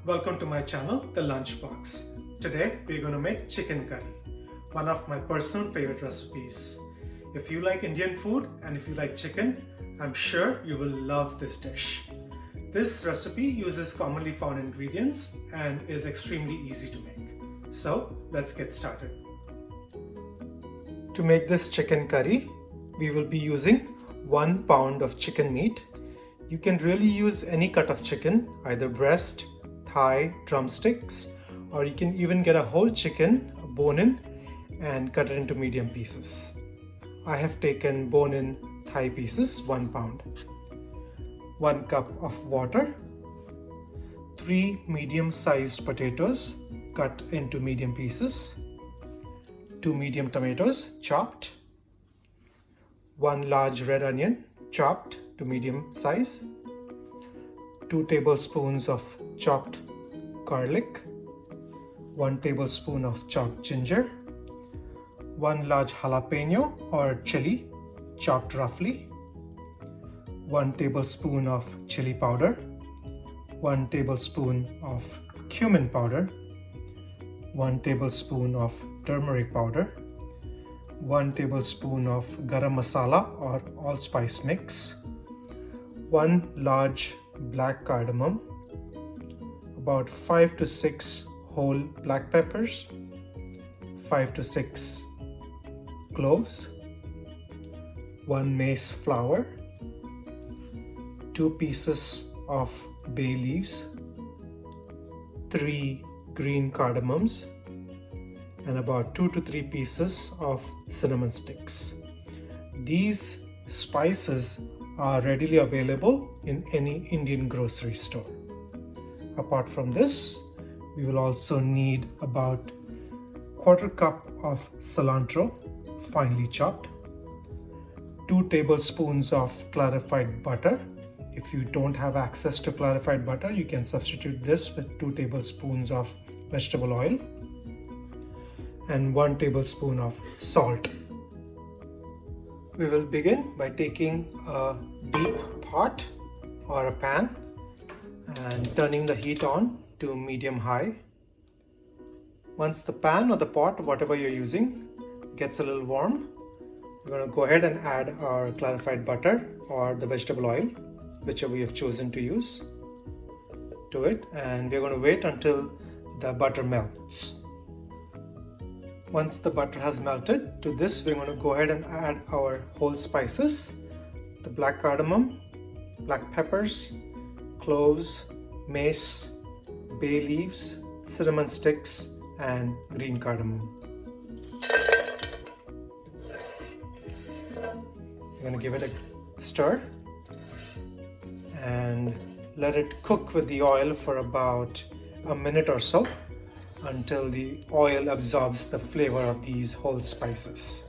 Welcome to my channel, The Lunchbox. Today we're going to make chicken curry, one of my personal favorite recipes. If you like Indian food and if you like chicken, I'm sure you will love this dish. This recipe uses commonly found ingredients and is extremely easy to make. So let's get started. To make this chicken curry, we will be using 1 pound of chicken meat. You can really use any cut of chicken, either breast, thigh, drumsticks, or you can even get a whole chicken, bone-in, and cut it into medium pieces. I have taken bone-in thigh pieces, 1 pound. 1 cup of water, 3 medium-sized potatoes cut into medium pieces, 2 medium tomatoes chopped, 1 large red onion chopped to medium size, 2 tablespoons of chopped garlic, 1 tablespoon of chopped ginger, 1 large jalapeno or chili chopped roughly, 1 tablespoon of chili powder, 1 tablespoon of cumin powder, 1 tablespoon of turmeric powder, 1 tablespoon of garam masala or allspice mix, 1 large black cardamom, about 5 to 6 whole black peppers, 5 to 6 cloves, 1 mace flower, 2 pieces of bay leaves, 3 green cardamoms, and about 2 to 3 pieces of cinnamon sticks. These spices are readily available in any Indian grocery store. Apart from this, we will also need about 1/4 cup of cilantro, finely chopped, 2 tablespoons of clarified butter. If you don't have access to clarified butter, you can substitute this with 2 tablespoons of vegetable oil and 1 tablespoon of salt. We will begin by taking a deep pot or a pan and turning the heat on to medium-high. Once the pan or the pot, whatever you're using, gets a little warm, we're going to go ahead and add our clarified butter or the vegetable oil, whichever you have chosen to use, to it, and we're going to wait until the butter melts. Once the butter has melted, to this we're going to go ahead and add our whole spices, the black cardamom, black peppers, cloves, mace, bay leaves, cinnamon sticks, and green cardamom. We're going to give it a stir and let it cook with the oil for about a minute or so until the oil absorbs the flavor of these whole spices.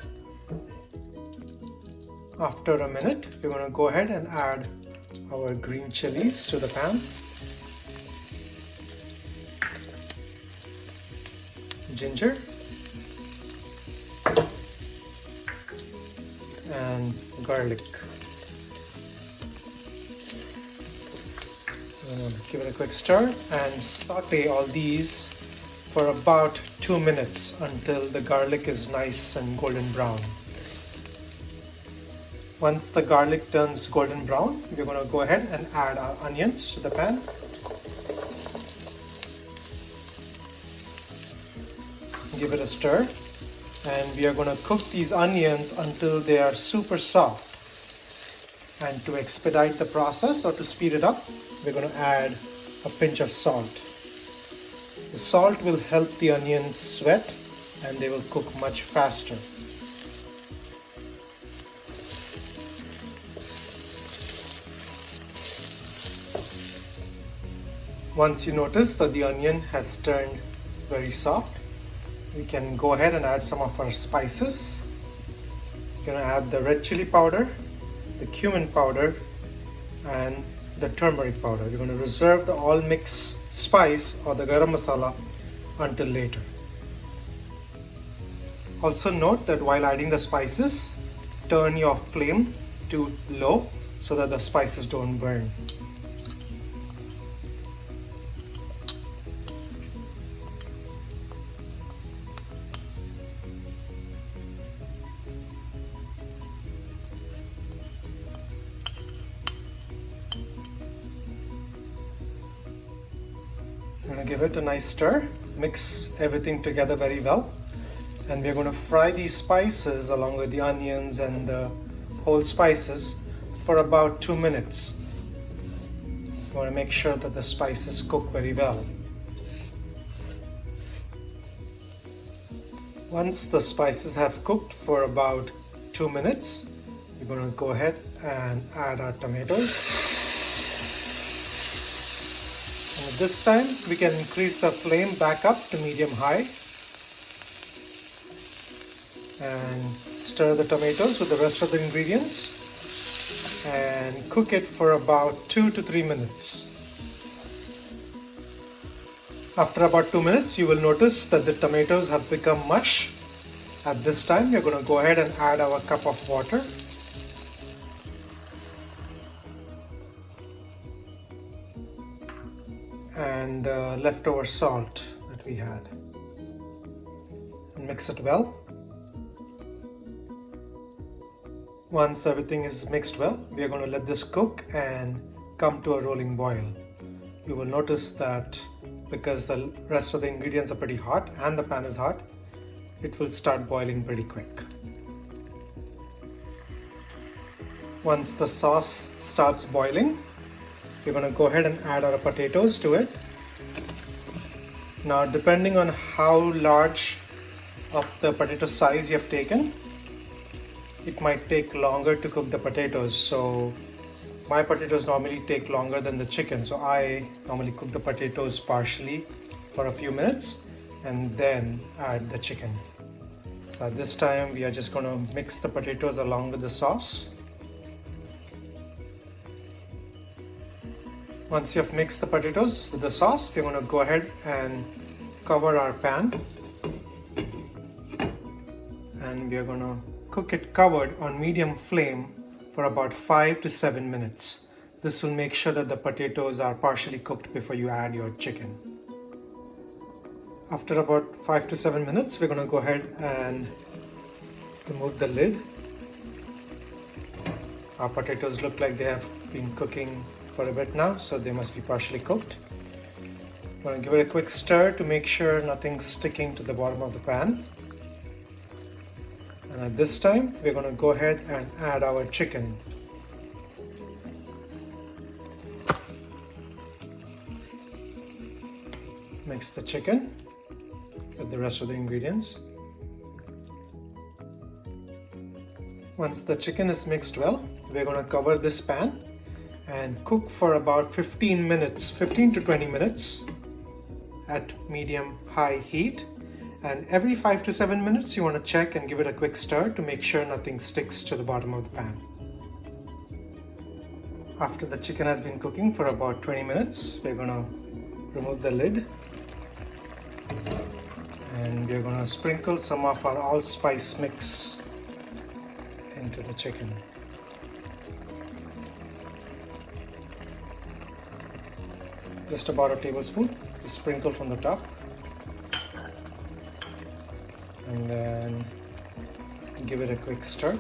After a minute, we're going to go ahead and add our green chilies to the pan, ginger, and garlic. I'm going to give it a quick stir and saute all these for about 2 minutes until the garlic is nice and golden brown. Once the garlic turns golden brown, we're going to go ahead and add our onions to the pan. Give it a stir, and we are going to cook these onions until they are super soft. And to expedite the process or to speed it up, we're going to add a pinch of salt. The salt will help the onions sweat and they will cook much faster. Once you notice that the onion has turned very soft, we can go ahead and add some of our spices. We're going to add the red chili powder, the cumin powder, and the turmeric powder. We're going to reserve the all mix spice or the garam masala until later. Also note that while adding the spices, turn your flame to low so that the spices don't burn. I'm going to give it a nice stir, mix everything together very well, and we're going to fry these spices along with the onions and the whole spices for about 2 minutes. You want to make sure that the spices cook very well. Once the spices have cooked for about 2 minutes, we're going to go ahead and add our tomatoes. And at this time, we can increase the flame back up to medium-high and stir the tomatoes with the rest of the ingredients and cook it for about 2 to 3 minutes. After about 2 minutes, you will notice that the tomatoes have become mush. At this time, we are going to go ahead and add our cup of water. And leftover salt that we had, and mix it well. Once everything is mixed well, we are going to let this cook and come to a rolling boil. You will notice that because the rest of the ingredients are pretty hot and the pan is hot, it will start boiling pretty quick. Once the sauce starts boiling, we're going to go ahead and add our potatoes to it. Now, depending on how large of the potato size you have taken, it might take longer to cook the potatoes. So my potatoes normally take longer than the chicken, so I normally cook the potatoes partially for a few minutes and then add the chicken. So at this time, we are just going to mix the potatoes along with the sauce. Once you have mixed the potatoes with the sauce, we're going to go ahead and cover our pan, and we are going to cook it covered on medium flame for about 5 to 7 minutes. This will make sure that the potatoes are partially cooked before you add your chicken. After about 5 to 7 minutes, we're going to go ahead and remove the lid. Our potatoes look like they have been cooking for a bit now, so they must be partially cooked. I'm going to give it a quick stir to make sure nothing's sticking to the bottom of the pan. And at this time, we're going to go ahead and add our chicken. Mix the chicken with the rest of the ingredients. Once the chicken is mixed well, we're going to cover this pan and cook for about 15 to 20 minutes at medium-high heat. And every 5 to 7 minutes, you want to check and give it a quick stir to make sure nothing sticks to the bottom of the pan. After the chicken has been cooking for about 20 minutes, we're going to remove the lid and we're going to sprinkle some of our allspice mix into the chicken. Just about a tablespoon, sprinkle from the top, and then give it a quick stir.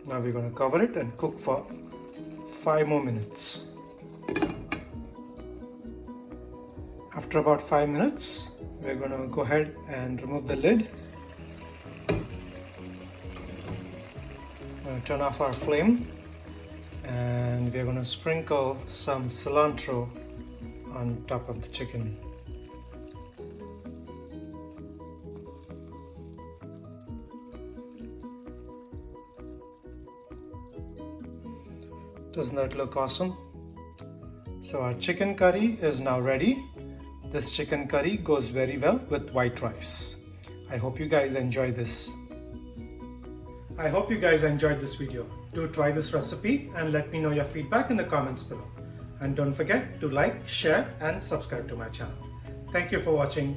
Now we're going to cover it and cook for 5 more minutes. After about 5 minutes, we're going to go ahead and remove the lid. Turn off our flame, and we're going to sprinkle some cilantro on top of the chicken. Doesn't that look awesome? So our chicken curry is now ready. This chicken curry goes very well with white rice. I hope you guys enjoy this. I hope you guys enjoyed this video. Do try this recipe and let me know your feedback in the comments below. And don't forget to like, share and subscribe to my channel. Thank you for watching.